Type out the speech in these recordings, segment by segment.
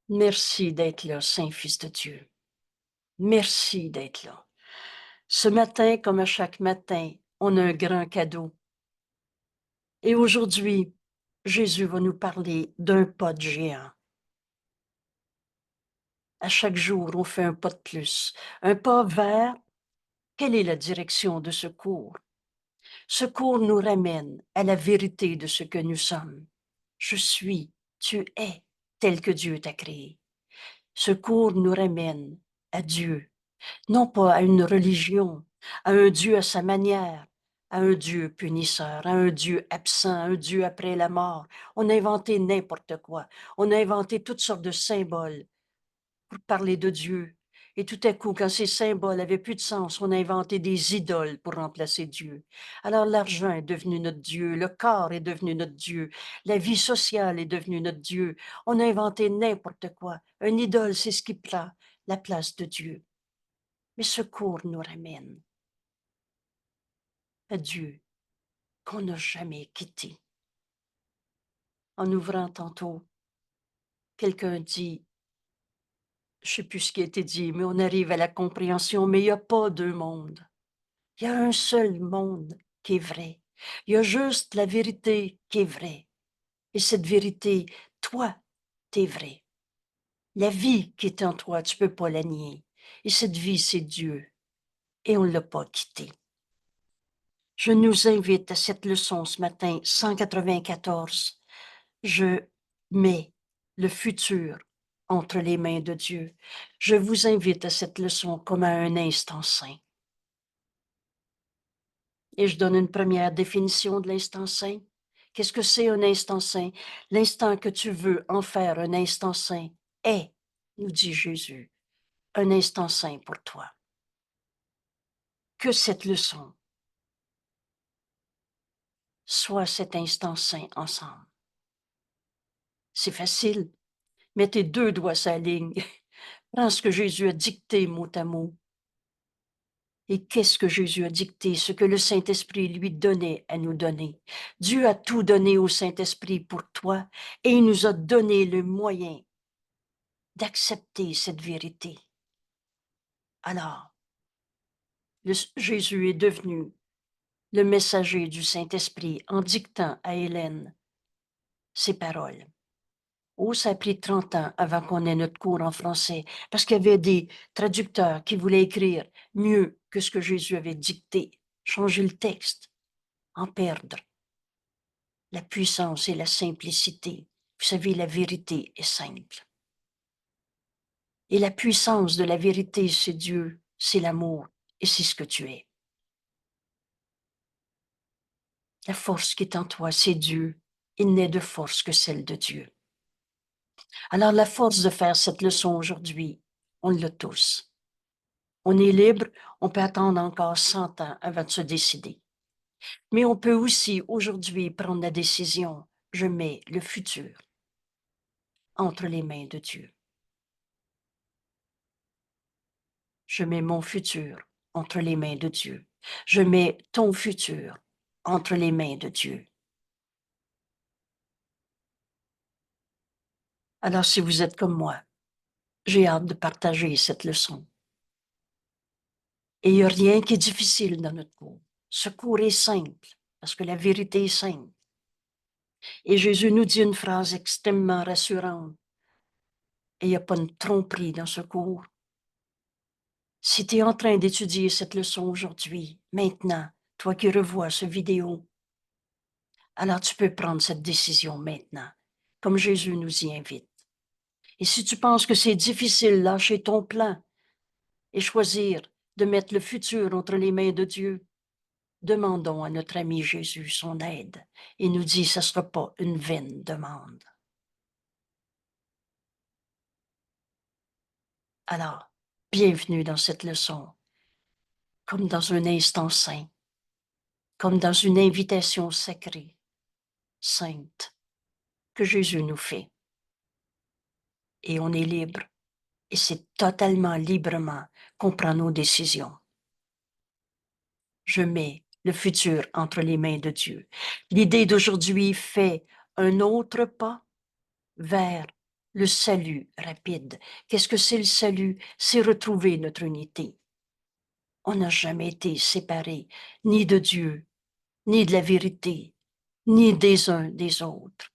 Merci d'être là, Saint-Fils de Dieu. Merci d'être là. Ce matin, comme à chaque matin, on a un grand cadeau. Et aujourd'hui, Jésus va nous parler d'un pas de géant. À chaque jour, on fait un pas de plus, un pas vers quelle est la direction de ce cours. Ce cours nous ramène à la vérité de ce que nous sommes. Je suis, tu es, tel que Dieu t'a créé. Ce cours nous ramène à Dieu, non pas à une religion, à un Dieu à sa manière, à un Dieu punisseur, à un Dieu absent, à un Dieu après la mort. On a inventé n'importe quoi. On a inventé toutes sortes de symboles pour parler de Dieu. Et tout à coup, quand ces symboles avaient plus de sens, on a inventé des idoles pour remplacer Dieu. Alors l'argent est devenu notre Dieu, le corps est devenu notre Dieu, la vie sociale est devenue notre Dieu. On a inventé n'importe quoi. Un idole, c'est ce qui prend la place de Dieu. Mais ce cours nous ramène à Dieu qu'on n'a jamais quitté. En ouvrant tantôt, quelqu'un dit, je ne sais plus ce qui a été dit, mais on arrive à la compréhension, mais il n'y a pas deux mondes. Il y a un seul monde qui est vrai. Il y a juste la vérité qui est vraie. Et cette vérité, toi, t'es vrai. La vie qui est en toi, tu peux pas la nier. Et cette vie, c'est Dieu. Et on ne l'a pas quitté. Je nous invite à cette leçon ce matin, 194. Je mets le futur entre les mains de Dieu. Je vous invite à cette leçon comme à un instant saint. Et je donne une première définition de l'instant saint. Qu'est-ce que c'est un instant saint? L'instant que tu veux en faire un instant saint est, nous dit Jésus, un instant saint pour toi. Que cette leçon soit cet instant saint ensemble. C'est facile. Mets tes deux doigts sur la ligne. Prends ce que Jésus a dicté mot à mot. Et qu'est-ce que Jésus a dicté? Ce que le Saint-Esprit lui donnait à nous donner. Dieu a tout donné au Saint-Esprit pour toi et il nous a donné le moyen d'accepter cette vérité. Alors, Jésus est devenu le messager du Saint-Esprit en dictant à Hélène ces paroles. Oh, ça a pris 30 ans avant qu'on ait notre cours en français, parce qu'il y avait des traducteurs qui voulaient écrire mieux que ce que Jésus avait dicté, changer le texte, en perdre la puissance et la simplicité. Vous savez, la vérité est simple. Et la puissance de la vérité, c'est Dieu, c'est l'amour, et c'est ce que tu es. La force qui est en toi, c'est Dieu. Il n'est de force que celle de Dieu. Alors la force de faire cette leçon aujourd'hui, on l'a tous. On est libre, on peut attendre encore 100 ans avant de se décider. Mais on peut aussi aujourd'hui prendre la décision, je mets le futur entre les mains de Dieu. Je mets mon futur entre les mains de Dieu. Je mets ton futur entre les mains de Dieu. Alors si vous êtes comme moi, j'ai hâte de partager cette leçon. Et il n'y a rien qui est difficile dans notre cours. Ce cours est simple, parce que la vérité est simple. Et Jésus nous dit une phrase extrêmement rassurante. Et il n'y a pas une tromperie dans ce cours. Si tu es en train d'étudier cette leçon aujourd'hui, maintenant, toi qui revois ce vidéo, alors tu peux prendre cette décision maintenant, comme Jésus nous y invite. Et si tu penses que c'est difficile, lâcher ton plan et choisir de mettre le futur entre les mains de Dieu, demandons à notre ami Jésus son aide. Il nous dit, ce ne sera pas une vaine demande. Alors, bienvenue dans cette leçon, comme dans un instant saint, comme dans une invitation sacrée, sainte, que Jésus nous fait. Et on est libre, et c'est totalement librement qu'on prend nos décisions. Je mets le futur entre les mains de Dieu. L'idée d'aujourd'hui fait un autre pas vers le salut rapide. Qu'est-ce que c'est le salut? C'est retrouver notre unité. On n'a jamais été séparés, ni de Dieu, ni de la vérité, ni des uns des autres.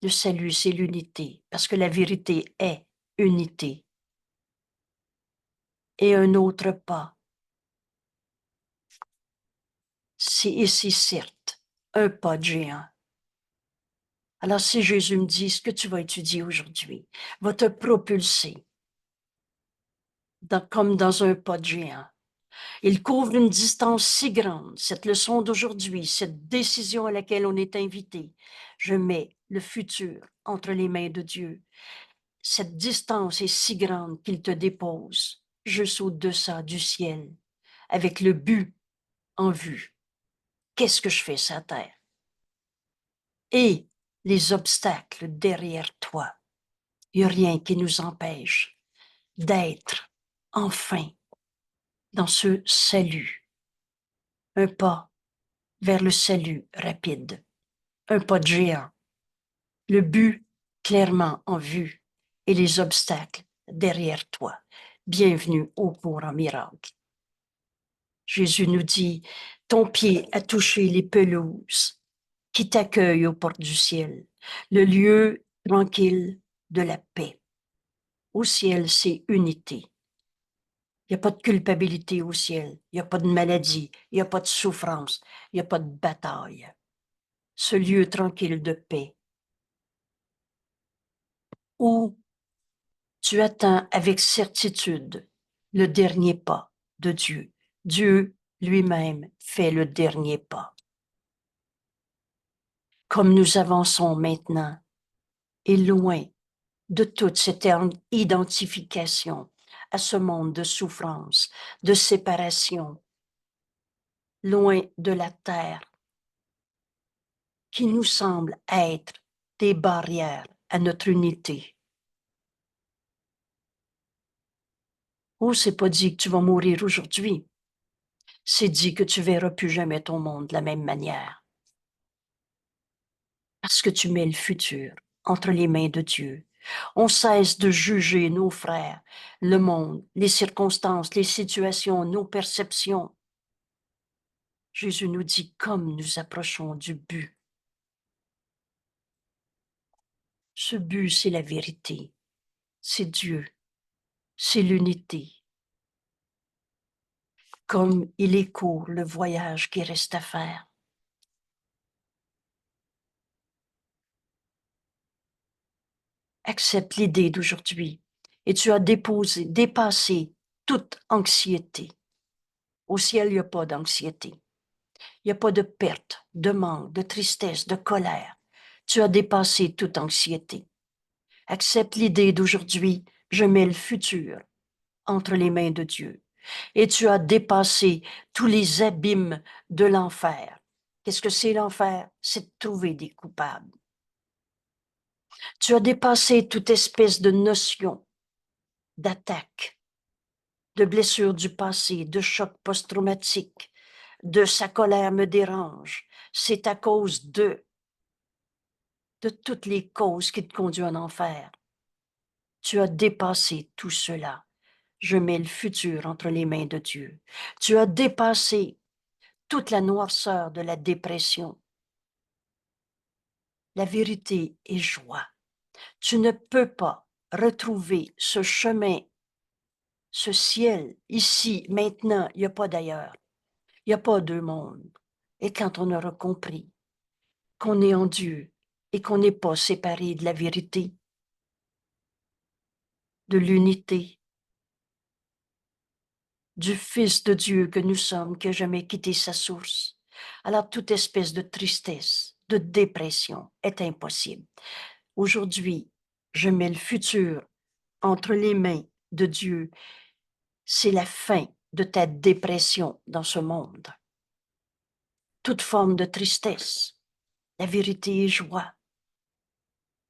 Le salut, c'est l'unité, parce que la vérité est unité. Et un autre pas, c'est ici, certes, un pas de géant. Alors, si Jésus me dit ce que tu vas étudier aujourd'hui va te propulser comme dans un pas de géant. Il couvre une distance si grande, cette leçon d'aujourd'hui, cette décision à laquelle on est invité. Je mets le futur entre les mains de Dieu. Cette distance est si grande qu'il te dépose juste au-deçà du ciel, avec le but en vue. Qu'est-ce que je fais sur la terre? Et les obstacles derrière toi. Il n'y a rien qui nous empêche d'être enfin dans ce salut. Un pas vers le salut rapide. Un pas de géant. Le but clairement en vue et les obstacles derrière toi. Bienvenue au cours en miracle. Jésus nous dit, ton pied a touché les pelouses qui t'accueillent aux portes du ciel, le lieu tranquille de la paix. Au ciel, c'est unité. Il n'y a pas de culpabilité au ciel, il n'y a pas de maladie, il n'y a pas de souffrance, il n'y a pas de bataille. Ce lieu tranquille de paix où tu attends avec certitude le dernier pas de Dieu. Dieu lui-même fait le dernier pas. Comme nous avançons maintenant, et loin de toute cette identification à ce monde de souffrance, de séparation, loin de la terre, qui nous semble être des barrières à notre unité. Oh, c'est pas dit que tu vas mourir aujourd'hui. C'est dit que tu verras plus jamais ton monde de la même manière. Parce que tu mets le futur entre les mains de Dieu. On cesse de juger nos frères, le monde, les circonstances, les situations, nos perceptions. Jésus nous dit comme nous approchons du but. Ce but, c'est la vérité, c'est Dieu, c'est l'unité. Comme il est court le voyage qui reste à faire. Accepte l'idée d'aujourd'hui et tu as dépassé toute anxiété. Au ciel, il n'y a pas d'anxiété. Il n'y a pas de perte, de manque, de tristesse, de colère. Tu as dépassé toute anxiété. Accepte l'idée d'aujourd'hui, je mets le futur entre les mains de Dieu. Et tu as dépassé tous les abîmes de l'enfer. Qu'est-ce que c'est l'enfer? C'est de trouver des coupables. Tu as dépassé toute espèce de notion d'attaque, de blessure du passé, de choc post-traumatique, de sa colère me dérange. C'est à cause de toutes les causes qui te conduisent en enfer. Tu as dépassé tout cela. Je mets le futur entre les mains de Dieu. Tu as dépassé toute la noirceur de la dépression. La vérité est joie. Tu ne peux pas retrouver ce chemin, ce ciel, ici, maintenant, il n'y a pas d'ailleurs. Il n'y a pas deux mondes. Et quand on aura compris qu'on est en Dieu et qu'on n'est pas séparé de la vérité, de l'unité, du Fils de Dieu que nous sommes, qui n'a jamais quitté sa source, alors toute espèce de tristesse, de dépression est impossible. Aujourd'hui, je mets le futur entre les mains de Dieu. C'est la fin de ta dépression dans ce monde. Toute forme de tristesse, la vérité est joie.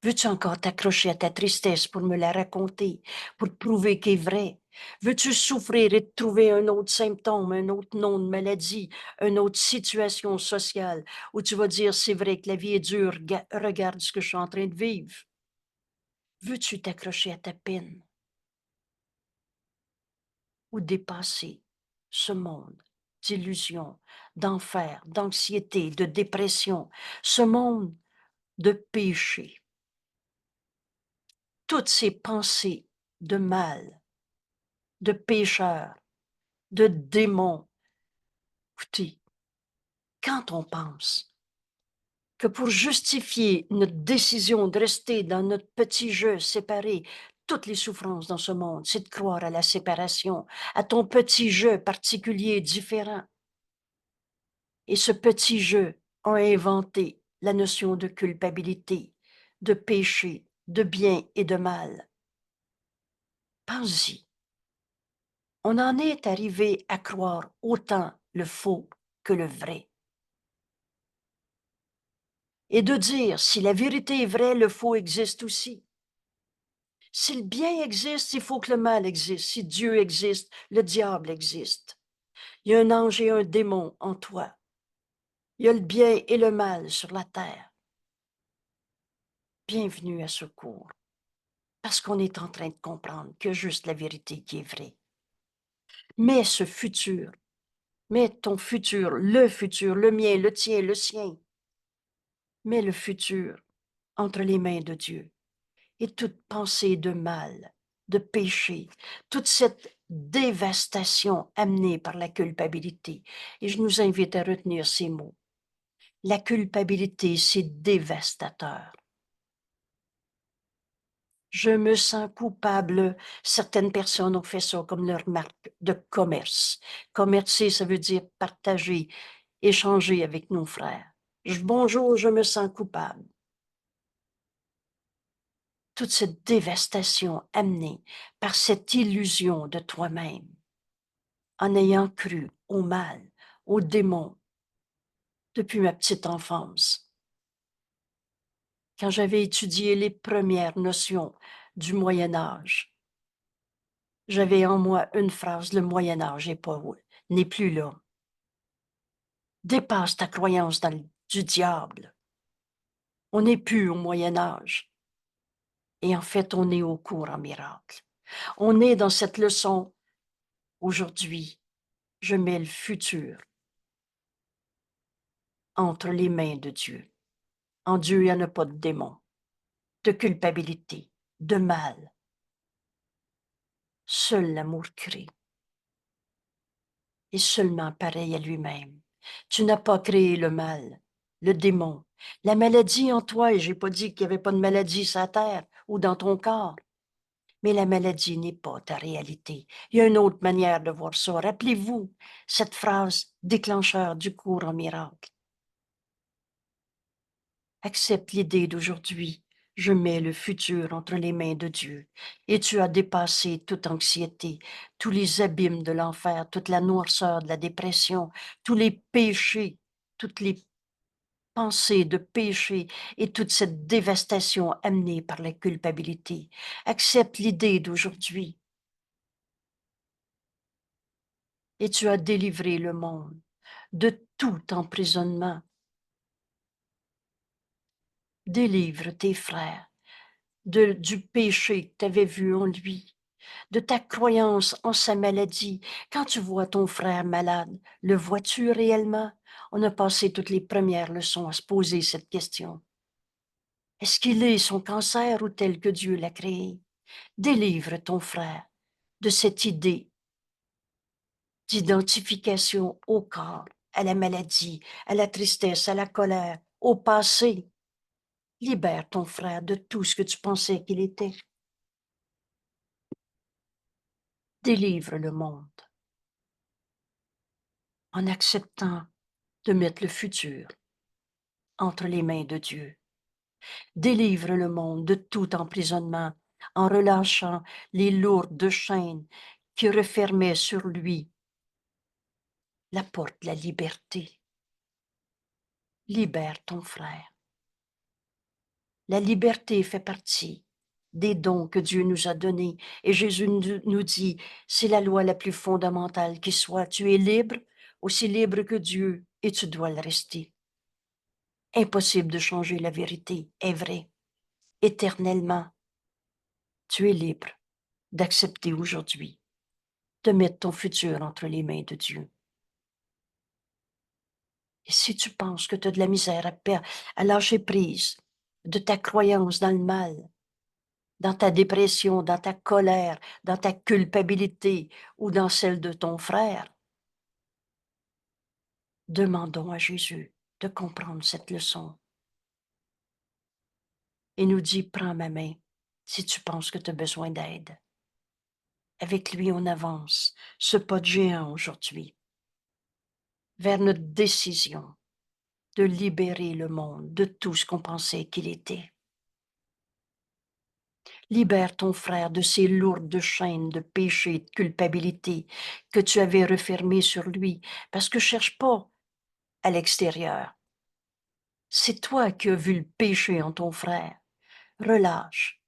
Veux-tu encore t'accrocher à ta tristesse pour me la raconter, pour te prouver qu'elle est vraie? Veux-tu souffrir et te trouver un autre symptôme, un autre nom de maladie, une autre situation sociale où tu vas dire c'est vrai que la vie est dure, regarde ce que je suis en train de vivre. Veux-tu t'accrocher à ta peine ou dépasser ce monde d'illusions, d'enfer, d'anxiété, de dépression, ce monde de péché, toutes ces pensées de mal, de pécheurs, de démons? Écoutez, quand on pense que pour justifier notre décision de rester dans notre petit jeu séparé, toutes les souffrances dans ce monde, c'est de croire à la séparation, à ton petit jeu particulier, différent. Et ce petit jeu a inventé la notion de culpabilité, de péché, de bien et de mal. Pense-y. On en est arrivé à croire autant le faux que le vrai. Et de dire, si la vérité est vraie, le faux existe aussi. Si le bien existe, il faut que le mal existe. Si Dieu existe, le diable existe. Il y a un ange et un démon en toi. Il y a le bien et le mal sur la terre. Bienvenue à ce cours, parce qu'on est en train de comprendre que juste la vérité qui est vraie. Mais ce futur, mets ton futur, le mien, le tien, le sien, mets le futur entre les mains de Dieu. Et toute pensée de mal, de péché, toute cette dévastation amenée par la culpabilité. Et je nous invite à retenir ces mots. La culpabilité, c'est dévastateur. Je me sens coupable. Certaines personnes ont fait ça comme leur marque de commerce. Commercer, ça veut dire partager, échanger avec nos frères. Bonjour, je me sens coupable. Toute cette dévastation amenée par cette illusion de toi-même, en ayant cru au mal, aux démons, depuis ma petite enfance. Quand j'avais étudié les premières notions du Moyen Âge, j'avais en moi une phrase: le Moyen Âge n'est plus là. Dépasse ta croyance du diable. On n'est plus au Moyen Âge. Et en fait, on est au cours en miracle. On est dans cette leçon aujourd'hui. Je mets le futur entre les mains de Dieu. En Dieu, il n'y en a pas de démon, de culpabilité, de mal. Seul l'amour crée, et seulement pareil à lui-même. Tu n'as pas créé le mal, le démon, la maladie en toi, et j'ai pas dit qu'il n'y avait pas de maladie sur la terre ou dans ton corps, mais la maladie n'est pas ta réalité. Il y a une autre manière de voir ça. Rappelez-vous cette phrase déclencheur du cours en miracle. Accepte l'idée d'aujourd'hui. Je mets le futur entre les mains de Dieu. Et tu as dépassé toute anxiété, tous les abîmes de l'enfer, toute la noirceur de la dépression, tous les péchés, toutes les pensées de péché et toute cette dévastation amenée par la culpabilité. Accepte l'idée d'aujourd'hui. Et tu as délivré le monde de tout emprisonnement. Délivre tes frères du péché que tu avais vu en lui, de ta croyance en sa maladie. Quand tu vois ton frère malade, le vois-tu réellement? On a passé toutes les premières leçons à se poser cette question. Est-ce qu'il est son cancer ou tel que Dieu l'a créé? Délivre ton frère de cette idée d'identification au corps, à la maladie, à la tristesse, à la colère, au passé. Libère ton frère de tout ce que tu pensais qu'il était. Délivre le monde en acceptant de mettre le futur entre les mains de Dieu. Délivre le monde de tout emprisonnement en relâchant les lourdes chaînes qui refermaient sur lui la porte de la liberté. Libère ton frère. La liberté fait partie des dons que Dieu nous a donnés. Et Jésus nous dit, c'est la loi la plus fondamentale qui soit. Tu es libre, aussi libre que Dieu, et tu dois le rester. Impossible de changer la vérité, est vrai, éternellement. Tu es libre d'accepter aujourd'hui de mettre ton futur entre les mains de Dieu. Et si tu penses que tu as de la misère à lâcher prise de ta croyance dans le mal, dans ta dépression, dans ta colère, dans ta culpabilité ou dans celle de ton frère, demandons à Jésus de comprendre cette leçon. Et nous dit, prends ma main si tu penses que tu as besoin d'aide. Avec lui, on avance ce pas de géant aujourd'hui vers notre décision de libérer le monde de tout ce qu'on pensait qu'il était. Libère ton frère de ces lourdes chaînes de péché et de culpabilité que tu avais refermées sur lui, parce que cherche pas à l'extérieur. C'est toi qui as vu le péché en ton frère. Relâche,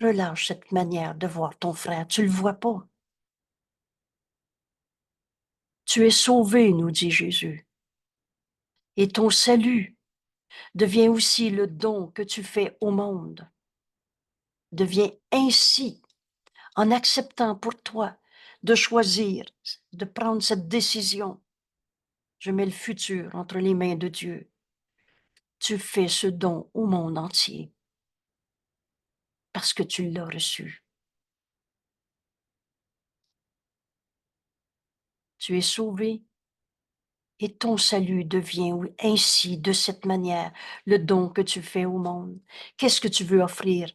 relâche cette manière de voir ton frère. Tu le vois pas. Tu es sauvé, nous dit Jésus. Et ton salut devient aussi le don que tu fais au monde. Devient ainsi, en acceptant pour toi de choisir, de prendre cette décision. Je mets le futur entre les mains de Dieu. Tu fais ce don au monde entier parce que tu l'as reçu. Tu es sauvé et ton salut devient ainsi, de cette manière, le don que tu fais au monde. Qu'est-ce que tu veux offrir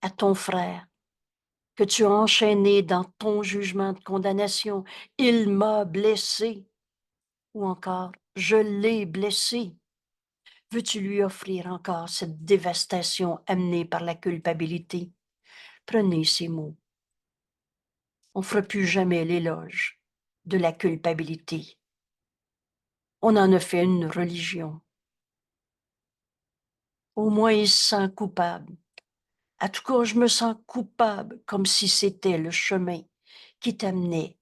à ton frère que tu as enchaîné dans ton jugement de condamnation? Il m'a blessé. Ou encore, je l'ai blessé. Veux-tu lui offrir encore cette dévastation amenée par la culpabilité? Prenez ces mots. On ne fera plus jamais l'éloge de la culpabilité. On en a fait une religion. Au moins, il se sent coupable. En tout cas, je me sens coupable comme si c'était le chemin qui t'amenait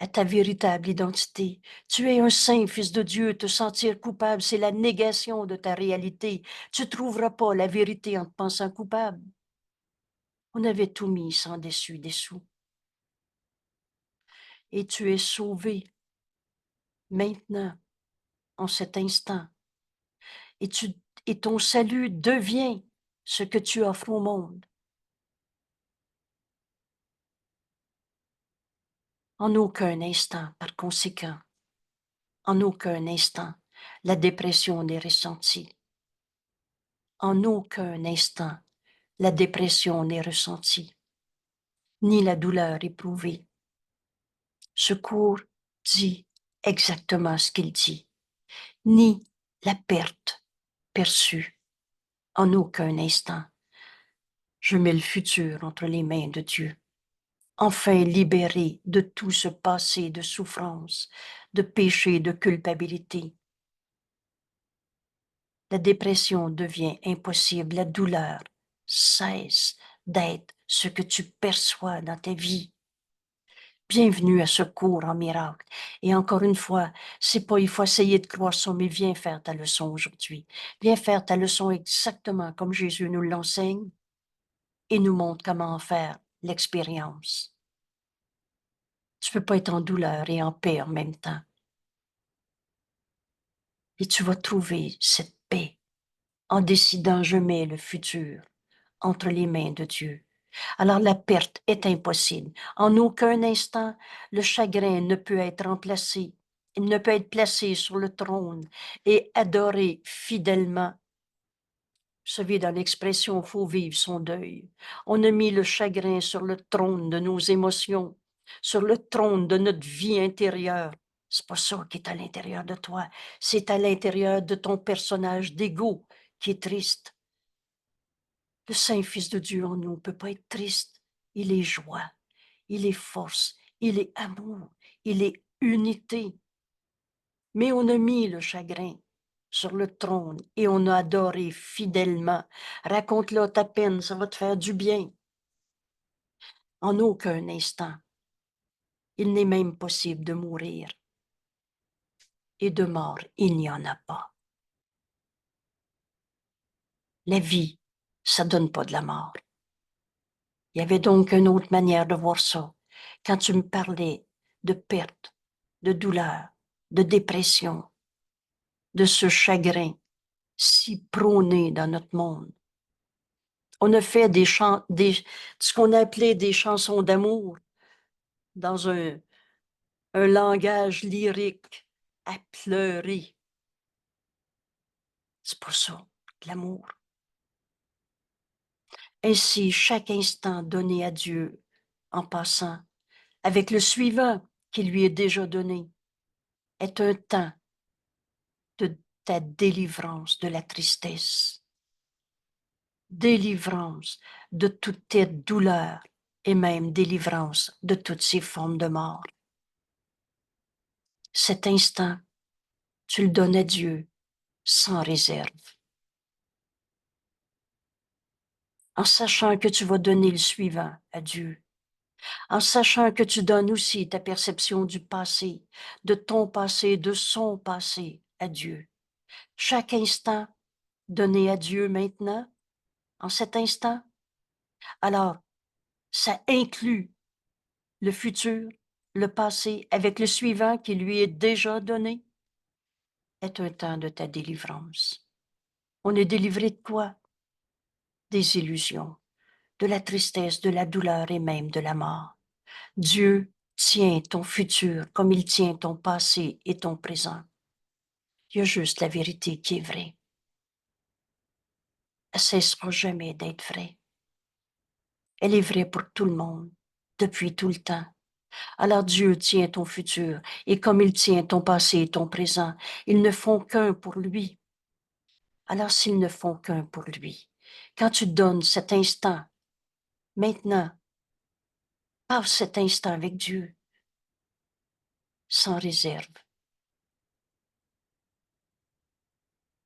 à ta véritable identité. Tu es un saint fils de Dieu. Te sentir coupable, c'est la négation de ta réalité. Tu ne trouveras pas la vérité en te pensant coupable. On avait tout mis sans dessus dessous. Et tu es sauvé maintenant, en cet instant. Et, et ton salut devient ce que tu offres au monde. En aucun instant, par conséquent, en aucun instant, la dépression n'est ressentie. En aucun instant, la dépression n'est ressentie, ni la douleur éprouvée. Ce cours dit exactement ce qu'il dit, ni la perte perçue. En aucun instant. Je mets le futur entre les mains de Dieu. Enfin libéré de tout ce passé de souffrance, de péché, de culpabilité. La dépression devient impossible, la douleur cesse d'être ce que tu perçois dans ta vie. Bienvenue à ce cours en miracle. Et encore une fois, c'est pas il faut essayer de croire ça, mais viens faire ta leçon aujourd'hui. Viens faire ta leçon exactement comme Jésus nous l'enseigne et nous montre comment en faire l'expérience. Tu peux pas être en douleur et en paix en même temps. Et tu vas trouver cette paix en décidant je mets le futur entre les mains de Dieu. Alors la perte est impossible. En aucun instant, le chagrin ne peut être remplacé. Il ne peut être placé sur le trône et adoré fidèlement. Vous savez, dans l'expression, il faut vivre son deuil. On a mis le chagrin sur le trône de nos émotions, sur le trône de notre vie intérieure. C'est pas ça qui est à l'intérieur de toi. C'est à l'intérieur de ton personnage d'ego qui est triste. Le Saint-Fils de Dieu en nous ne peut pas être triste. Il est joie, il est force, il est amour, il est unité. Mais on a mis le chagrin sur le trône et on a adoré fidèlement. Raconte-le ta peine, ça va te faire du bien. En aucun instant, il n'est même possible de mourir. Et de mort, il n'y en a pas. La vie, ça donne pas de la mort. Il y avait donc une autre manière de voir ça. Quand tu me parlais de perte, de douleur, de dépression, de ce chagrin si prôné dans notre monde. On a fait ce qu'on appelait des chansons d'amour dans un langage lyrique à pleurer. C'est pas ça, de l'amour. Ainsi, chaque instant donné à Dieu en passant, avec le suivant qui lui est déjà donné, est un temps de ta délivrance de la tristesse, délivrance de toute tes douleurs et même délivrance de toutes ces formes de mort. Cet instant, tu le donnes à Dieu sans réserve, en sachant que tu vas donner le suivant à Dieu, en sachant que tu donnes aussi ta perception du passé, de ton passé, de son passé à Dieu. Chaque instant donné à Dieu maintenant, en cet instant, alors ça inclut le futur, le passé, avec le suivant qui lui est déjà donné, est un temps de ta délivrance. On est délivré de quoi? Des illusions, de la tristesse, de la douleur et même de la mort. Dieu tient ton futur comme il tient ton passé et ton présent. Il y a juste la vérité qui est vraie. Elle ne cessera jamais d'être vraie. Elle est vraie pour tout le monde, depuis tout le temps. Alors Dieu tient ton futur, et comme il tient ton passé et ton présent, ils ne font qu'un pour lui. Alors s'ils ne font qu'un pour lui, quand tu donnes cet instant, maintenant, passe cet instant avec Dieu, sans réserve.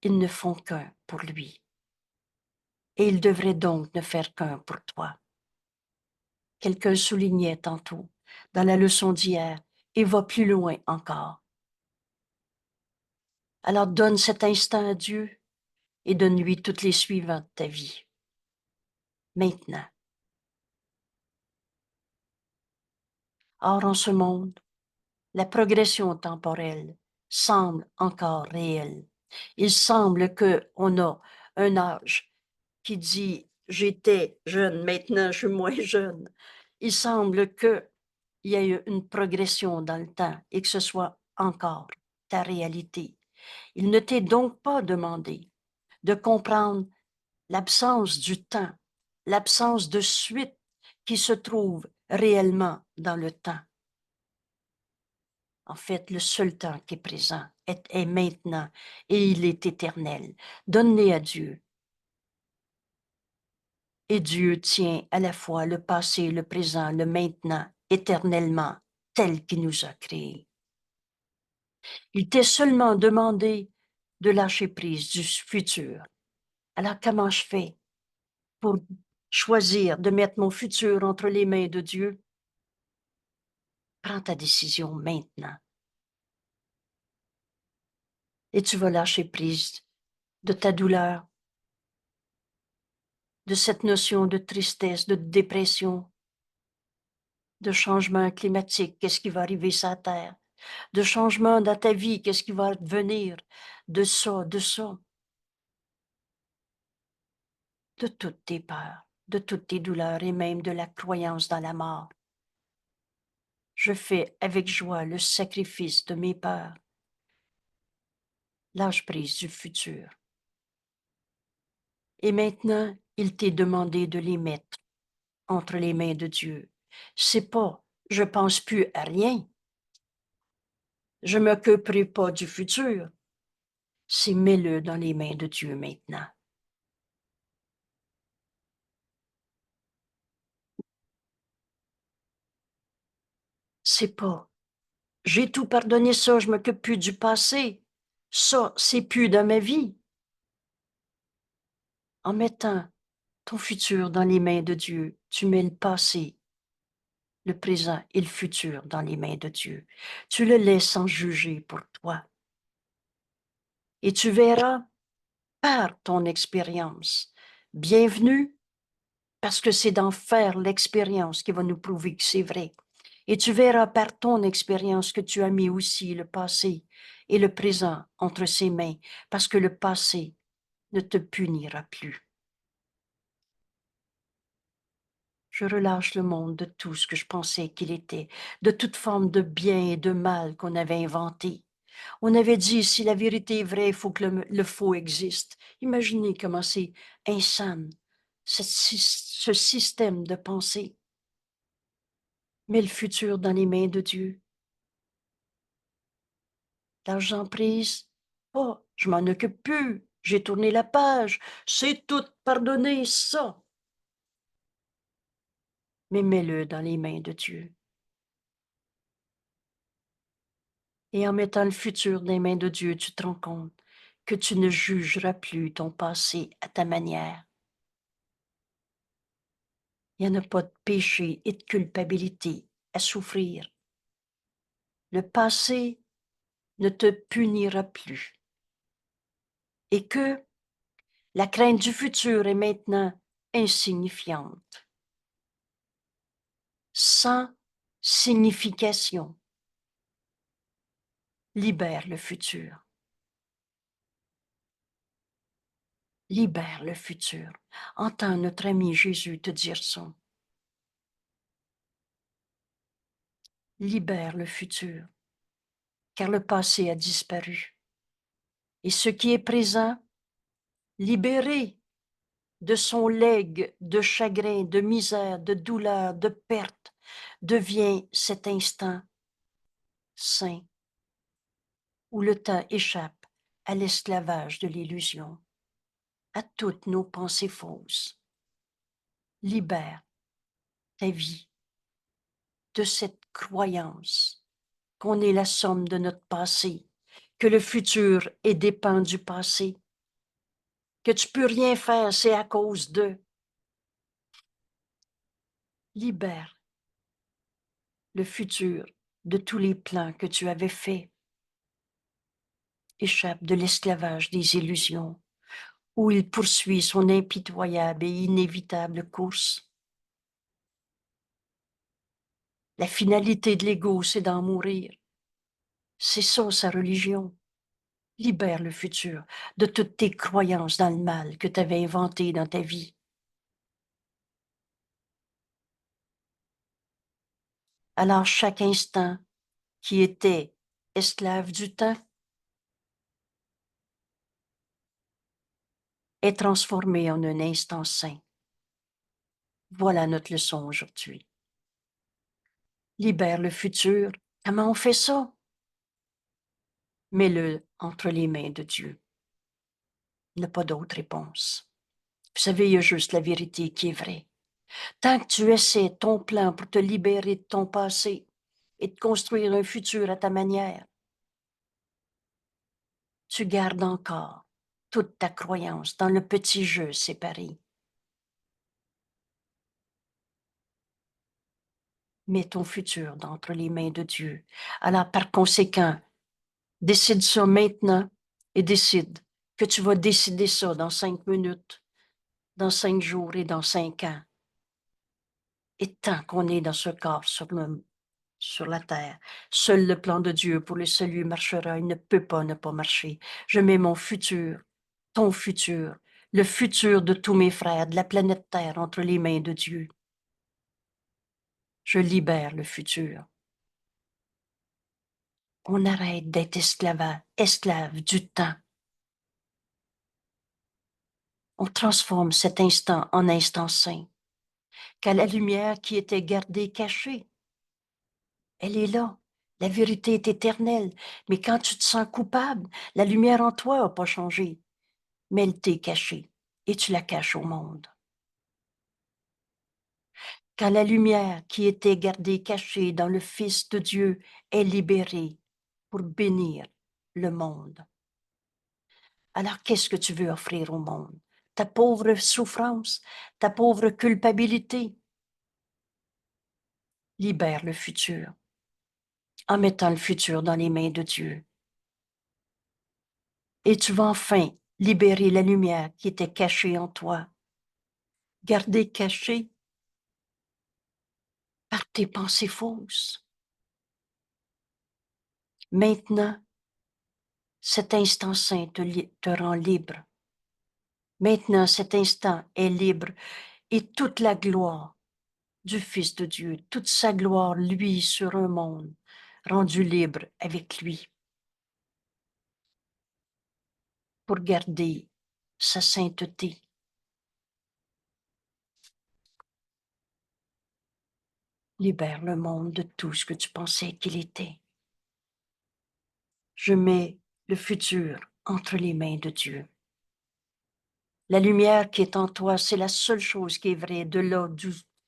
Ils ne font qu'un pour lui. Et ils devraient donc ne faire qu'un pour toi. Quelqu'un soulignait tantôt, dans la leçon d'hier, et va plus loin encore. Alors donne cet instant à Dieu et donne-lui toutes les suivantes de ta vie. Maintenant. Or, en ce monde, la progression temporelle semble encore réelle. Il semble qu'on a un âge qui dit j'étais jeune, maintenant je suis moins jeune. Il semble qu'il y ait une progression dans le temps et que ce soit encore ta réalité. Il ne t'est donc pas demandé de comprendre l'absence du temps, l'absence de suite qui se trouve réellement dans le temps. En fait, le seul temps qui est présent est maintenant et il est éternel. Donne-les à Dieu. Et Dieu tient à la fois le passé, le présent, le maintenant, éternellement, tel qu'il nous a créés. Il t'est seulement demandé de lâcher prise du futur. Alors comment je fais pour choisir de mettre mon futur entre les mains de Dieu? Prends ta décision maintenant. Et tu vas lâcher prise de ta douleur, de cette notion de tristesse, de dépression, de changement climatique, qu'est-ce qui va arriver sur la Terre, de changement dans ta vie, qu'est-ce qui va advenir, de ça, de toutes tes peurs, de toutes tes douleurs et même de la croyance dans la mort. Je fais avec joie le sacrifice de mes peurs. Lâche prise du futur. Et maintenant, il t'est demandé de les mettre entre les mains de Dieu. C'est pas, je pense plus à rien. Je m'occuperai pas du futur. C'est mets-le dans les mains de Dieu maintenant. C'est pas, j'ai tout pardonné ça, je m'occupe plus du passé. Ça, c'est plus dans ma vie. En mettant ton futur dans les mains de Dieu, tu mets le passé, le présent et le futur dans les mains de Dieu. Tu le laisses sans juger pour toi. Et tu verras par ton expérience, Bienvenue, parce que c'est d'en faire l'expérience qui va nous prouver que c'est vrai. Et tu verras par ton expérience que tu as mis aussi le passé et le présent entre ses mains, parce que le passé ne te punira plus. Je relâche le monde de tout ce que je pensais qu'il était, de toute forme de bien et de mal qu'on avait inventé. On avait dit, si la vérité est vraie, il faut que le faux existe. Imaginez comment c'est insane, ce système de pensée. Mais le futur dans les mains de Dieu. L'argent prise, oh, je m'en occupe plus, j'ai tourné la page, c'est tout pardonné, ça. Mais mets-le dans les mains de Dieu. Et en mettant le futur dans les mains de Dieu, tu te rends compte que tu ne jugeras plus ton passé à ta manière. Il n'y en a pas de péché et de culpabilité à souffrir. Le passé ne te punira plus. Et que la crainte du futur est maintenant insignifiante, sans signification. Libère le futur. Libère le futur. Entends notre ami Jésus te dire ça. Libère le futur, car le passé a disparu. Et ce qui est présent, libéré de son legs de chagrin, de misère, de douleur, de perte, devient cet instant saint où le temps échappe à l'esclavage de l'illusion, à toutes nos pensées fausses. Libère ta vie de cette croyance qu'on est la somme de notre passé, que le futur est dépend du passé, que tu peux rien faire, c'est à cause de. Libère le futur de tous les plans que tu avais faits. Échappe de l'esclavage des illusions, où il poursuit son impitoyable et inévitable course. La finalité de l'ego, c'est d'en mourir. C'est ça, sa religion. Libère le futur de toutes tes croyances dans le mal que tu avais inventé dans ta vie. Alors chaque instant qui était esclave du temps est transformé en un instant saint. Voilà notre leçon aujourd'hui. Libère le futur. Comment on fait ça? Mets-le entre les mains de Dieu. Il n'y a pas d'autre réponse. Vous savez, il y a juste la vérité qui est vraie. Tant que tu essaies ton plan pour te libérer de ton passé et de construire un futur à ta manière, tu gardes encore toute ta croyance dans le petit jeu séparé. Mets ton futur entre les mains de Dieu. Alors, par conséquent, décide ça maintenant et décide que tu vas décider ça dans 5 minutes, dans 5 jours et dans 5 ans. Et tant qu'on est dans ce corps sur la terre, seul le plan de Dieu pour le salut marchera. Il ne peut pas ne pas marcher. Je mets mon futur, ton futur, le futur de tous mes frères, de la planète Terre entre les mains de Dieu. Je libère le futur. On arrête d'être esclave du temps. On transforme cet instant en instant saint. Car la lumière qui était gardée cachée, elle est là. La vérité est éternelle. Mais quand tu te sens coupable, la lumière en toi n'a pas changé. Mais elle t'est cachée et tu la caches au monde. Quand la lumière qui était gardée cachée dans le Fils de Dieu est libérée pour bénir le monde. Alors qu'est-ce que tu veux offrir au monde? Ta pauvre souffrance, ta pauvre culpabilité. Libère le futur en mettant le futur dans les mains de Dieu. Et tu vas enfin libérer la lumière qui était cachée en toi gardé caché par tes pensées fausses. Maintenant, cet instant saint te rend libre. Maintenant, cet instant est libre et toute la gloire du Fils de Dieu, toute sa gloire, lui, sur un monde rendu libre avec lui pour garder sa sainteté. Libère le monde de tout ce que tu pensais qu'il était. Je mets le futur entre les mains de Dieu. La lumière qui est en toi, c'est la seule chose qui est vraie, de là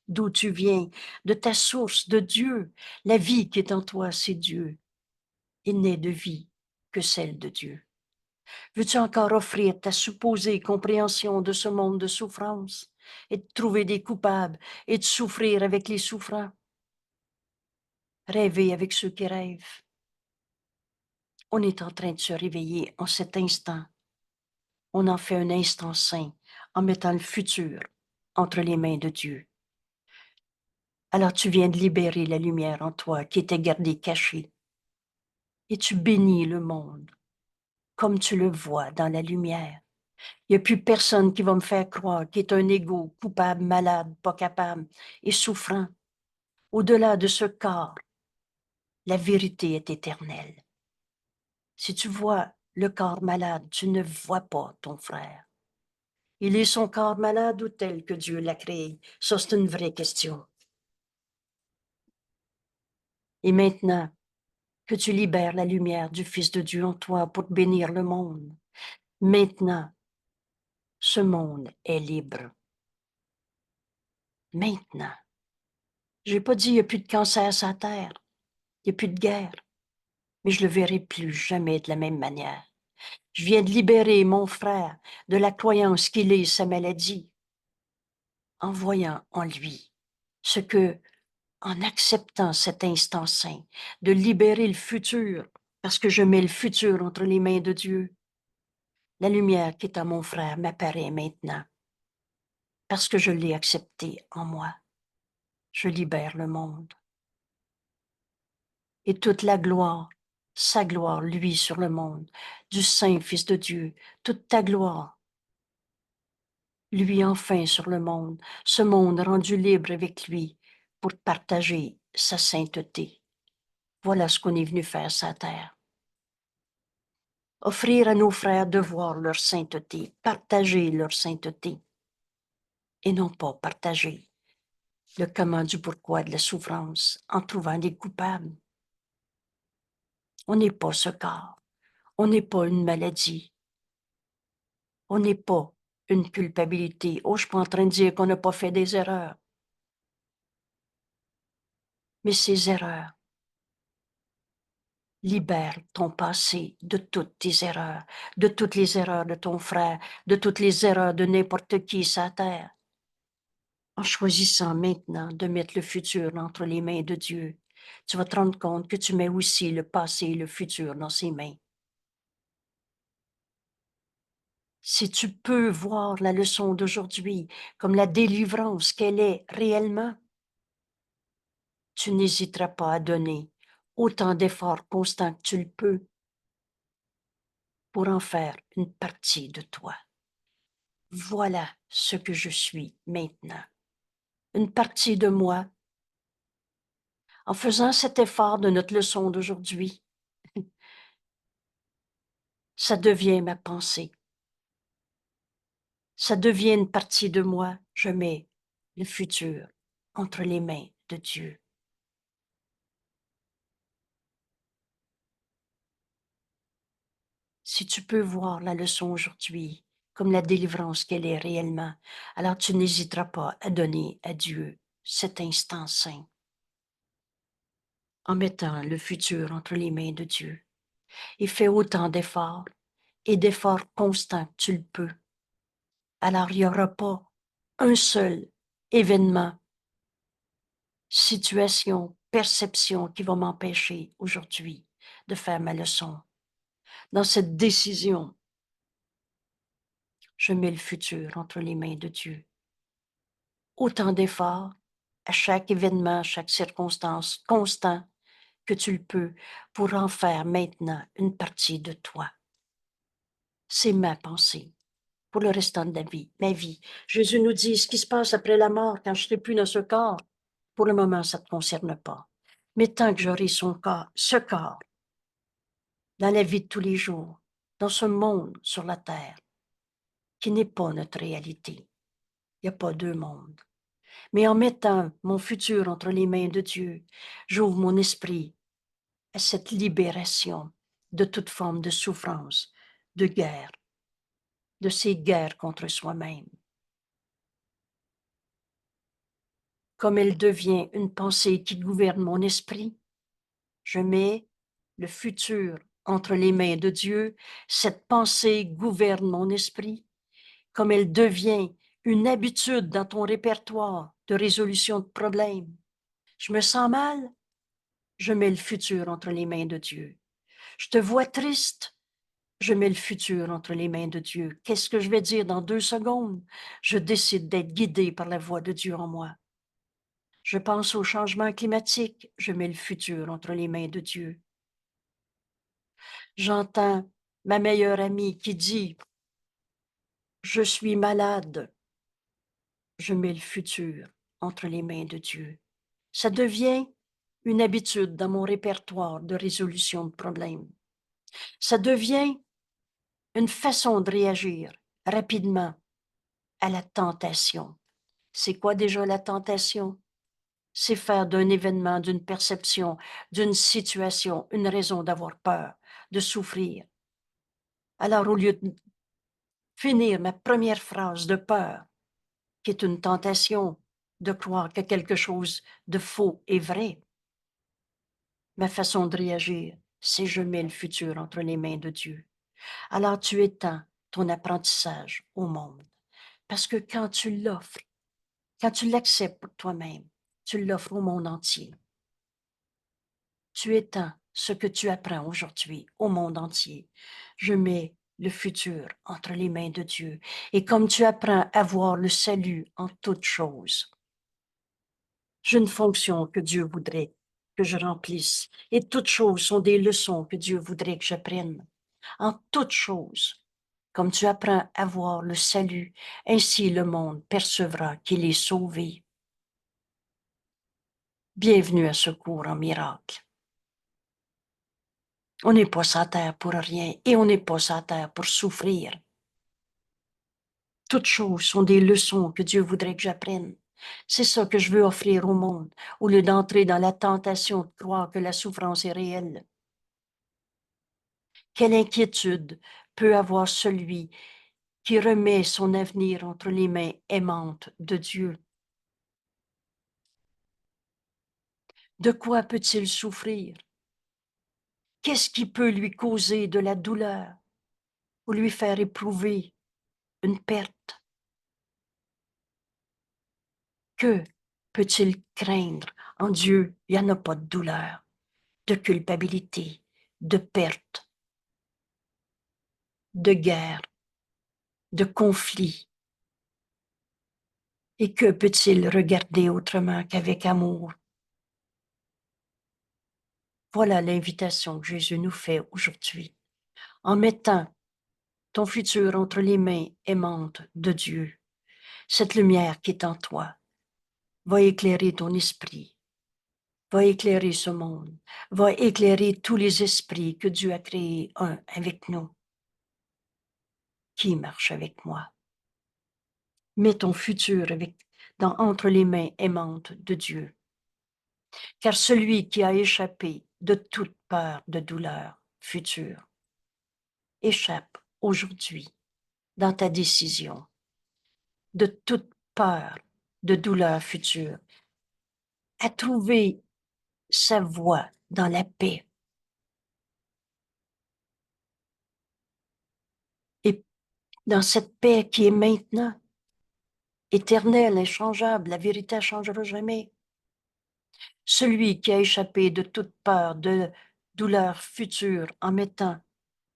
d'où tu viens, de ta source, de Dieu. La vie qui est en toi, c'est Dieu. Il n'est de vie que celle de Dieu. Veux-tu encore offrir ta supposée compréhension de ce monde de souffrance et de trouver des coupables et de souffrir avec les souffrants? Rêver avec ceux qui rêvent. On est en train de se réveiller en cet instant. On en fait un instant saint en mettant le futur entre les mains de Dieu. Alors tu viens de libérer la lumière en toi qui était gardée cachée. Et tu bénis le monde comme tu le vois dans la lumière. Il n'y a plus personne qui va me faire croire qu'il est un égo, coupable, malade, pas capable et souffrant. Au-delà de ce corps, la vérité est éternelle. Si tu vois le corps malade, tu ne vois pas ton frère. Il est son corps malade ou tel que Dieu l'a créé? Ça, c'est une vraie question. Et maintenant que tu libères la lumière du Fils de Dieu en toi pour bénir le monde, maintenant, ce monde est libre. Maintenant. Je n'ai pas dit qu'il n'y a plus de cancer sur la terre, il n'y a plus de guerre, mais je ne le verrai plus jamais de la même manière. Je viens de libérer mon frère de la croyance qu'il est sa maladie, en voyant en lui ce que, en acceptant cet instant saint, de libérer le futur, parce que je mets le futur entre les mains de Dieu, la lumière qui est en mon frère m'apparaît maintenant, parce que je l'ai accepté en moi. Je libère le monde. Et toute la gloire, sa gloire, lui, sur le monde, du Saint Fils de Dieu, toute ta gloire, lui enfin sur le monde, ce monde rendu libre avec lui pour partager sa sainteté. Voilà ce qu'on est venu faire sur la terre. Offrir à nos frères de voir leur sainteté, partager leur sainteté, et non pas partager le comment du pourquoi de la souffrance en trouvant des coupables. On n'est pas ce corps, on n'est pas une maladie, on n'est pas une culpabilité. Oh, je suis pas en train de dire qu'on n'a pas fait des erreurs. Mais ces erreurs libèrent ton passé de toutes tes erreurs, de toutes les erreurs de ton frère, de toutes les erreurs de n'importe qui sur la terre. En choisissant maintenant de mettre le futur entre les mains de Dieu, tu vas te rendre compte que tu mets aussi le passé et le futur dans ses mains. Si tu peux voir la leçon d'aujourd'hui comme la délivrance qu'elle est réellement, tu n'hésiteras pas à donner autant d'efforts constants que tu le peux pour en faire une partie de toi. Voilà ce que je suis maintenant. Une partie de moi. En faisant cet effort de notre leçon d'aujourd'hui, ça devient ma pensée. Ça devient une partie de moi. Je mets le futur entre les mains de Dieu. Si tu peux voir la leçon aujourd'hui comme la délivrance qu'elle est réellement, alors tu n'hésiteras pas à donner à Dieu cet instant saint en mettant le futur entre les mains de Dieu. Et fais autant d'efforts et d'efforts constants que tu le peux. Alors il n'y aura pas un seul événement, situation, perception qui va m'empêcher aujourd'hui de faire ma leçon. Dans cette décision, je mets le futur entre les mains de Dieu. autant d'efforts, à chaque événement, à chaque circonstance, constant que tu le peux, pour en faire maintenant une partie de toi. C'est ma pensée pour le restant de ma vie. Jésus nous dit ce qui se passe après la mort, quand je ne serai plus dans ce corps. Pour le moment, ça ne te concerne pas. Mais tant que j'aurai son corps, ce corps, dans la vie de tous les jours, dans ce monde sur la terre, qui n'est pas notre réalité. Il n'y a pas deux mondes. Mais en mettant mon futur entre les mains de Dieu, j'ouvre mon esprit à cette libération de toute forme de souffrance, de guerre, de ces guerres contre soi-même. Comme elle devient une pensée qui gouverne mon esprit, je mets le futur entre les mains de Dieu, cette pensée gouverne mon esprit, comme elle devient une habitude dans ton répertoire de résolution de problèmes. Je me sens mal, je mets le futur entre les mains de Dieu. Je te vois triste, je mets le futur entre les mains de Dieu. Qu'est-ce que je vais dire dans 2 secondes? Je décide d'être guidé par la voix de Dieu en moi. Je pense au changement climatique, je mets le futur entre les mains de Dieu. J'entends ma meilleure amie qui dit « Je suis malade », je mets le futur entre les mains de Dieu. Ça devient une habitude dans mon répertoire de résolution de problèmes. Ça devient une façon de réagir rapidement à la tentation. C'est quoi déjà la tentation? C'est faire d'un événement, d'une perception, d'une situation, une raison d'avoir peur, de souffrir. Alors, au lieu de finir ma première phrase de peur, qui est une tentation de croire que quelque chose de faux est vrai, ma façon de réagir, c'est je mets le futur entre les mains de Dieu. Alors tu étends ton apprentissage au monde. Parce que quand tu l'offres, quand tu l'acceptes pour toi-même, tu l'offres au monde entier. Tu étends ce que tu apprends aujourd'hui au monde entier. Je mets le futur entre les mains de Dieu. Et comme tu apprends à voir le salut en toutes choses, j'ai une fonction que Dieu voudrait que je remplisse. Et toutes choses sont des leçons que Dieu voudrait que j'apprenne. En toutes choses, comme tu apprends à voir le salut, ainsi le monde percevra qu'il est sauvé. Bienvenue à Secours en miracle. On n'est pas sur la terre pour rien et on n'est pas sur la terre pour souffrir. Toutes choses sont des leçons que Dieu voudrait que j'apprenne. C'est ça que je veux offrir au monde, au lieu d'entrer dans la tentation de croire que la souffrance est réelle. Quelle inquiétude peut avoir celui qui remet son avenir entre les mains aimantes de Dieu? De quoi peut-il souffrir? Qu'est-ce qui peut lui causer de la douleur ou lui faire éprouver une perte? Que peut-il craindre? En Dieu, il n'y en a pas de douleur, de culpabilité, de perte, de guerre, de conflit. Et que peut-il regarder autrement qu'avec amour? Voilà l'invitation que Jésus nous fait aujourd'hui. En mettant ton futur entre les mains aimantes de Dieu, cette lumière qui est en toi va éclairer ton esprit, va éclairer ce monde, va éclairer tous les esprits que Dieu a créés un avec nous. Qui marche avec moi? Mets ton futur entre les mains aimantes de Dieu. Car celui qui a échappé de toute peur de douleur future échappe aujourd'hui dans ta décision de toute peur de douleur future à trouver sa voie dans la paix. Et dans cette paix qui est maintenant, éternelle, inchangeable, la vérité ne changera jamais. Celui qui a échappé de toute peur de douleur future en mettant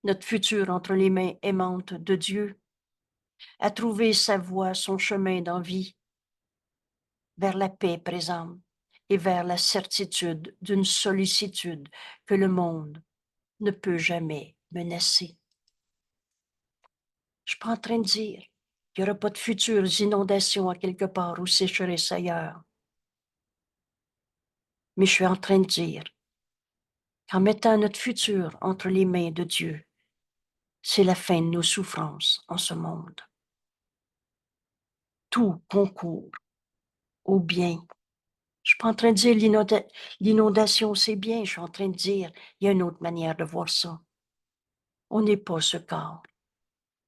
notre futur entre les mains aimantes de Dieu, a trouvé sa voie, son chemin dans vie, vers la paix présente et vers la certitude d'une sollicitude que le monde ne peut jamais menacer. Je suis pas en train de dire qu'il n'y aura pas de futures inondations à quelque part ou sécheresse ailleurs. Mais je suis en train de dire qu'en mettant notre futur entre les mains de Dieu, c'est la fin de nos souffrances en ce monde. Tout concourt au bien. Je suis pas en train de dire l'inondation, c'est bien. Je suis en train de dire, il y a une autre manière de voir ça. On n'est pas ce corps.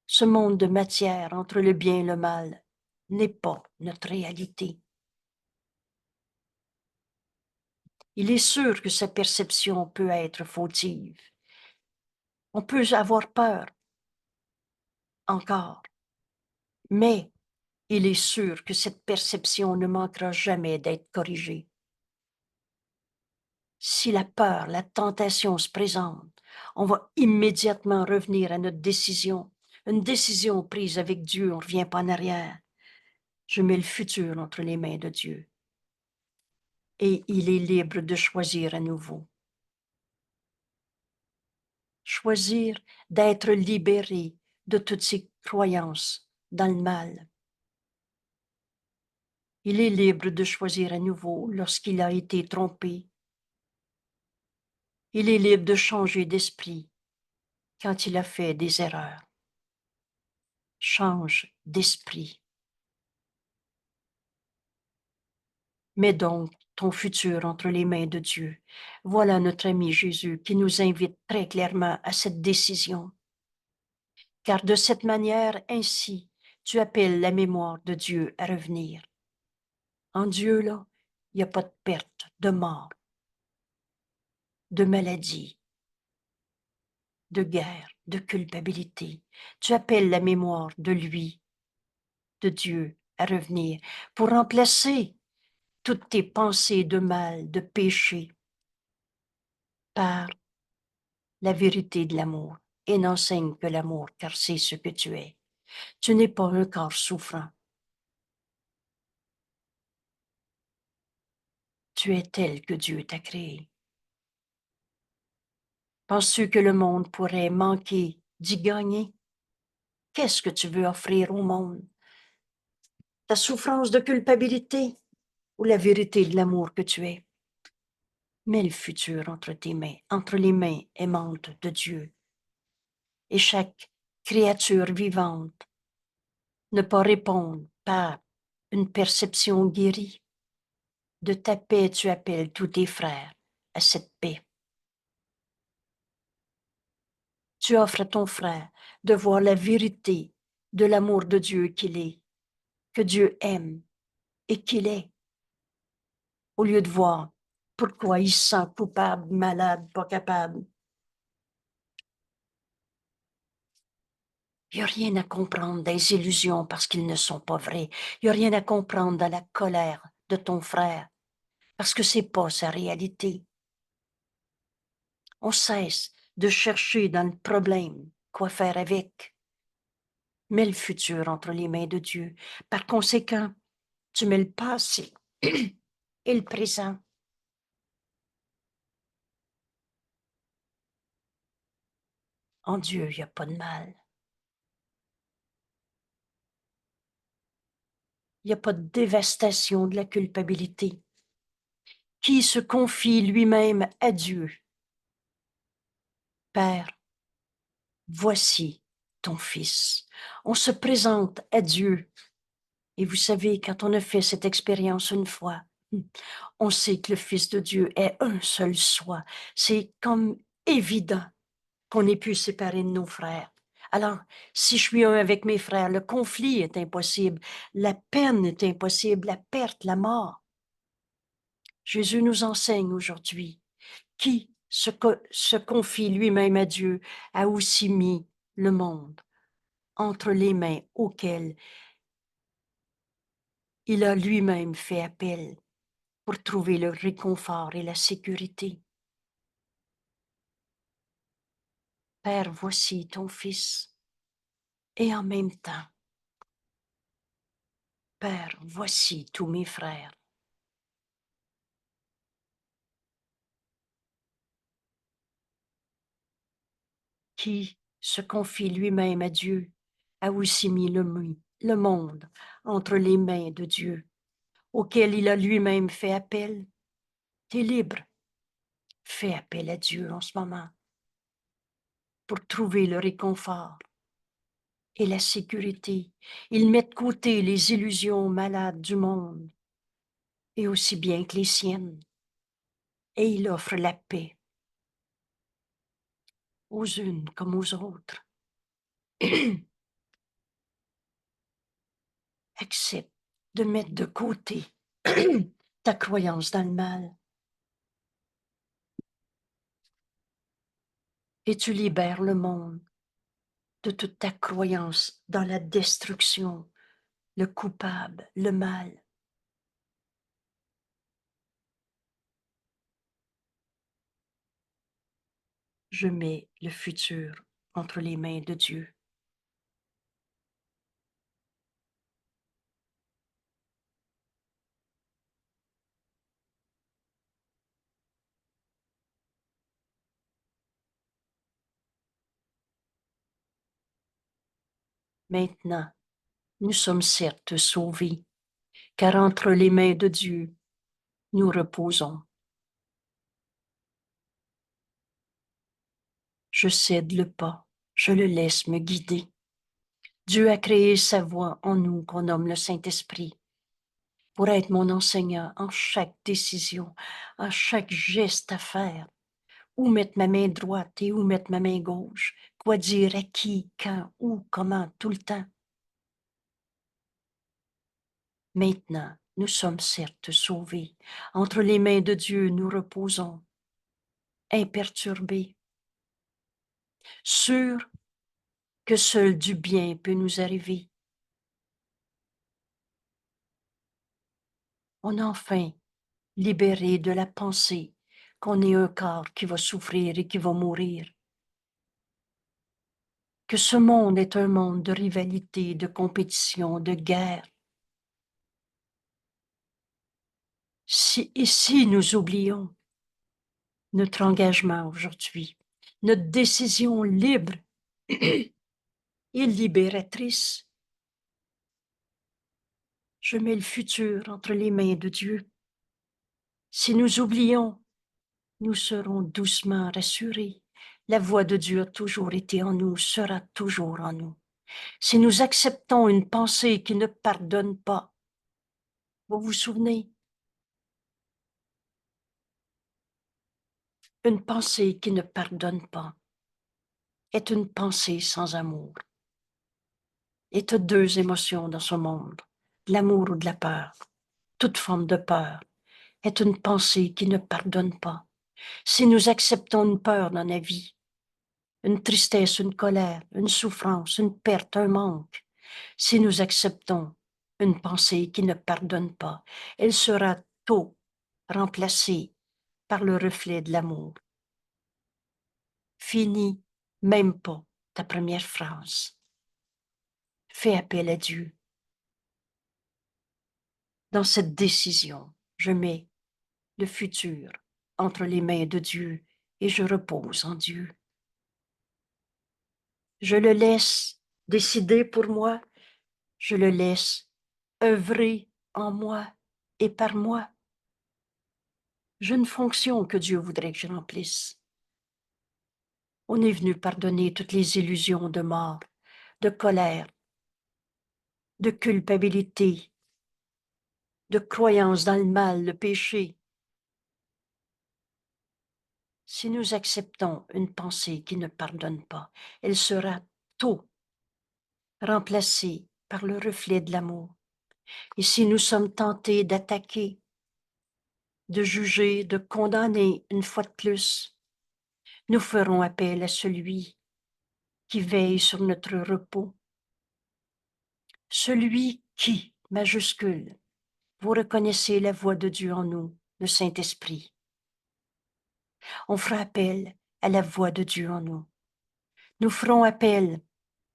Ce monde de matière entre le bien et le mal n'est pas notre réalité. Il est sûr que sa perception peut être fautive. On peut avoir peur encore, mais il est sûr que cette perception ne manquera jamais d'être corrigée. Si la peur, la tentation se présente, on va immédiatement revenir à notre décision. Une décision prise avec Dieu, on ne revient pas en arrière. Je mets le futur entre les mains de Dieu. Et il est libre de choisir à nouveau. Choisir d'être libéré de toutes ses croyances dans le mal. Il est libre de choisir à nouveau lorsqu'il a été trompé. Il est libre de changer d'esprit quand il a fait des erreurs. Change d'esprit. Mets donc ton futur entre les mains de Dieu. Voilà notre ami Jésus qui nous invite très clairement à cette décision. Car de cette manière, ainsi, tu appelles la mémoire de Dieu à revenir. En Dieu, là, il n'y a pas de perte, de mort, de maladie, de guerre, de culpabilité. Tu appelles la mémoire de lui, de Dieu, à revenir pour remplacer toutes tes pensées de mal, de péché, par la vérité de l'amour. Et n'enseigne que l'amour, car c'est ce que tu es. Tu n'es pas un corps souffrant. Tu es tel que Dieu t'a créé. Penses-tu que le monde pourrait manquer d'y gagner? Qu'est-ce que tu veux offrir au monde? Ta souffrance de culpabilité ou la vérité de l'amour que tu es? Mets le futur entre tes mains, entre les mains aimantes de Dieu. Et chaque créature vivante ne pas répondre par une perception guérie. De ta paix, tu appelles tous tes frères à cette paix. Tu offres à ton frère de voir la vérité de l'amour de Dieu qu'il est, que Dieu aime et qu'il est, au lieu de voir pourquoi il se sent coupable, malade, pas capable. Il n'y a rien à comprendre des illusions parce qu'ils ne sont pas vrais. Il n'y a rien à comprendre dans la colère de ton frère parce que c'est pas sa réalité. On cesse de chercher dans le problème quoi faire avec. Mets le futur entre les mains de Dieu. Par conséquent, tu mets le passé et le présent. En Dieu, il n'y a pas de mal. Il n'y a pas de dévastation de la culpabilité. Qui se confie lui-même à Dieu? Père, voici ton Fils. On se présente à Dieu. Et vous savez, quand on a fait cette expérience une fois, on sait que le Fils de Dieu est un seul soi. C'est comme évident qu'on ait pu séparer de nos frères. Alors, si je suis un avec mes frères, le conflit est impossible, la peine est impossible, la perte, la mort. Jésus nous enseigne aujourd'hui qui se confie lui-même à Dieu a aussi mis le monde entre les mains auxquelles il a lui-même fait appel pour trouver le réconfort et la sécurité. Père, voici ton Fils. Et en même temps, Père, voici tous mes frères. qui se confie lui-même à Dieu, a aussi mis le monde entre les mains de Dieu, auquel il a lui-même fait appel. T'es libre. Fais appel à Dieu en ce moment pour trouver le réconfort et la sécurité. Il met de côté les illusions malades du monde, et aussi bien que les siennes, et il offre la paix aux unes comme aux autres. Accepte de mettre de côté ta croyance dans le mal et tu libères le monde de toute ta croyance dans la destruction, le coupable, le mal. Je mets le futur entre les mains de Dieu. Maintenant, nous sommes certes sauvés, car entre les mains de Dieu, nous reposons. Je cède le pas, je le laisse me guider. Dieu a créé sa voix en nous qu'on nomme le Saint-Esprit pour être mon enseignant en chaque décision, en chaque geste à faire. Où mettre ma main droite et où mettre ma main gauche? Quoi dire à qui, quand, où, comment, tout le temps? Maintenant, nous sommes certes sauvés. Entre les mains de Dieu, nous reposons, imperturbés, sûrs que seul du bien peut nous arriver. On a enfin libéré de la pensée qu'on est un corps qui va souffrir et qui va mourir. Que ce monde est un monde de rivalité, de compétition, de guerre. Si nous oublions notre engagement aujourd'hui, notre décision libre et libératrice, je mets le futur entre les mains de Dieu. Si nous oublions, nous serons doucement rassurés. La voix de Dieu a toujours été en nous, sera toujours en nous. Si nous acceptons une pensée qui ne pardonne pas, vous vous souvenez, une pensée qui ne pardonne pas est une pensée sans amour. Et tu as deux émotions dans ce monde, l'amour ou de la peur. Toute forme de peur est une pensée qui ne pardonne pas. Si nous acceptons une peur dans la vie, une tristesse, une colère, une souffrance, une perte, un manque, si nous acceptons une pensée qui ne pardonne pas, elle sera tôt remplacée par le reflet de l'amour. Finis même pas ta première phrase. Fais appel à Dieu. Dans cette décision, je mets le futur entre les mains de Dieu et je repose en Dieu. Je le laisse décider pour moi, je le laisse œuvrer en moi et par moi. J'ai une fonction que Dieu voudrait que je remplisse. On est venu pardonner toutes les illusions de mort, de colère, de culpabilité, de croyance dans le mal, le péché. Si nous acceptons une pensée qui ne pardonne pas, elle sera tôt remplacée par le reflet de l'amour. Et si nous sommes tentés d'attaquer, de juger, de condamner une fois de plus, nous ferons appel à celui qui veille sur notre repos. Celui qui, majuscule, vous reconnaissez la voix de Dieu en nous, le Saint-Esprit. On fera appel à la voix de Dieu en nous. Nous ferons appel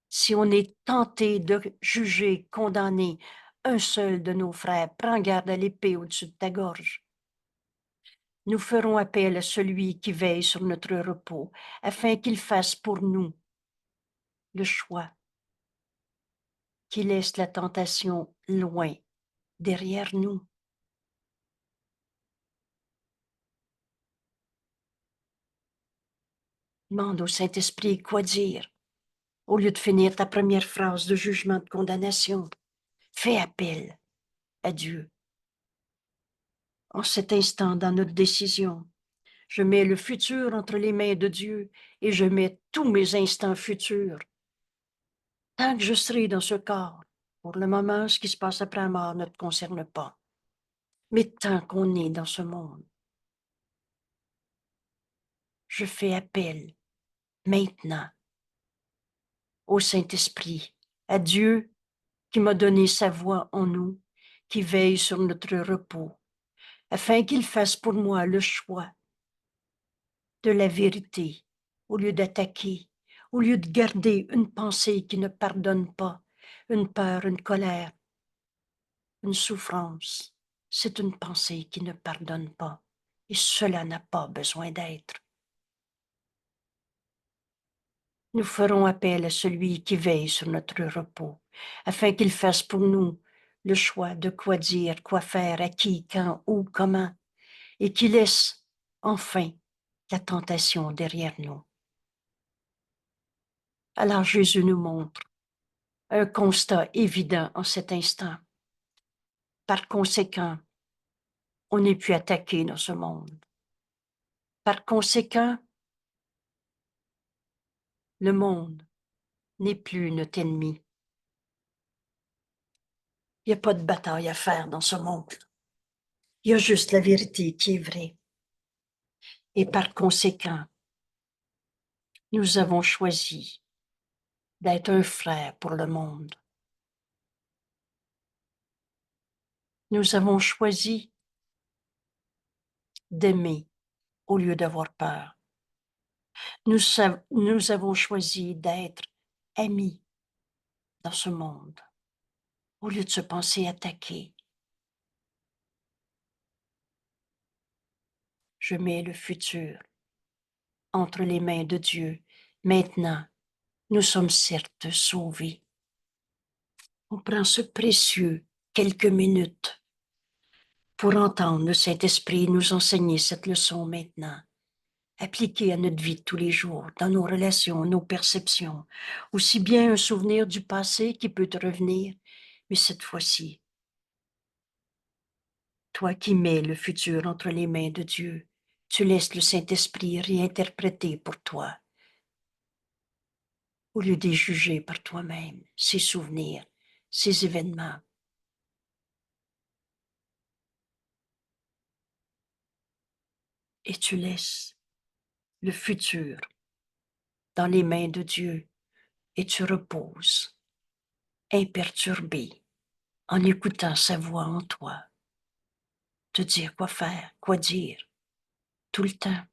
si on est tenté de juger, condamner un seul de nos frères. Prends garde à l'épée au-dessus de ta gorge. Nous ferons appel à celui qui veille sur notre repos, afin qu'il fasse pour nous le choix, qui laisse la tentation loin derrière nous. Demande au Saint-Esprit quoi dire. Au lieu de finir ta première phrase de jugement de condamnation, fais appel à Dieu. En cet instant, dans notre décision, je mets le futur entre les mains de Dieu et je mets tous mes instants futurs. Tant que je serai dans ce corps, pour le moment, ce qui se passe après la mort ne te concerne pas. Mais tant qu'on est dans ce monde, je fais appel maintenant au Saint-Esprit, à Dieu qui m'a donné sa voix en nous, qui veille sur notre repos, afin qu'il fasse pour moi le choix de la vérité, au lieu d'attaquer, au lieu de garder une pensée qui ne pardonne pas, une peur, une colère, une souffrance. C'est une pensée qui ne pardonne pas, et cela n'a pas besoin d'être. Nous ferons appel à celui qui veille sur notre repos, afin qu'il fasse pour nous le choix de quoi dire, quoi faire, à qui, quand, où, comment, et qui laisse enfin la tentation derrière nous. Alors Jésus nous montre un constat évident en cet instant. Par conséquent, on n'est plus attaqué dans ce monde. Par conséquent, le monde n'est plus notre ennemi. Il n'y a pas de bataille à faire dans ce monde. Il y a juste la vérité qui est vraie. Et par conséquent, nous avons choisi d'être un frère pour le monde. Nous avons choisi d'aimer au lieu d'avoir peur. Nous avons choisi d'être amis dans ce monde au lieu de se penser attaqués. Je mets le futur entre les mains de Dieu. Maintenant, nous sommes certes sauvés. On prend ce précieux quelques minutes pour entendre le Saint-Esprit nous enseigner cette leçon maintenant, appliquée à notre vie de tous les jours, dans nos relations, nos perceptions, aussi bien un souvenir du passé qui peut te revenir, mais cette fois-ci, toi qui mets le futur entre les mains de Dieu, tu laisses le Saint-Esprit réinterpréter pour toi, au lieu de les juger par toi-même, ces souvenirs, ces événements. Et tu laisses le futur dans les mains de Dieu et tu reposes, imperturbé, en écoutant sa voix en toi, te dire quoi faire, quoi dire, tout le temps.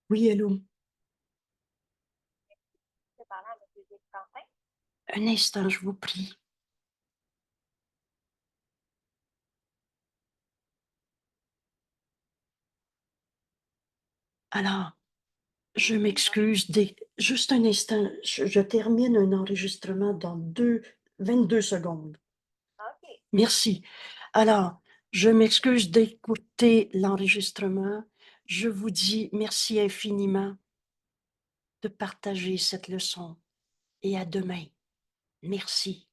Oui, allô? Je parler à monsieur Descantin. Un instant, je vous prie. Alors, je m'excuse, juste un instant, je termine un enregistrement dans 22 secondes. OK. Merci. Alors, je m'excuse d'écouter l'enregistrement. Je vous dis merci infiniment de partager cette leçon et à demain. Merci.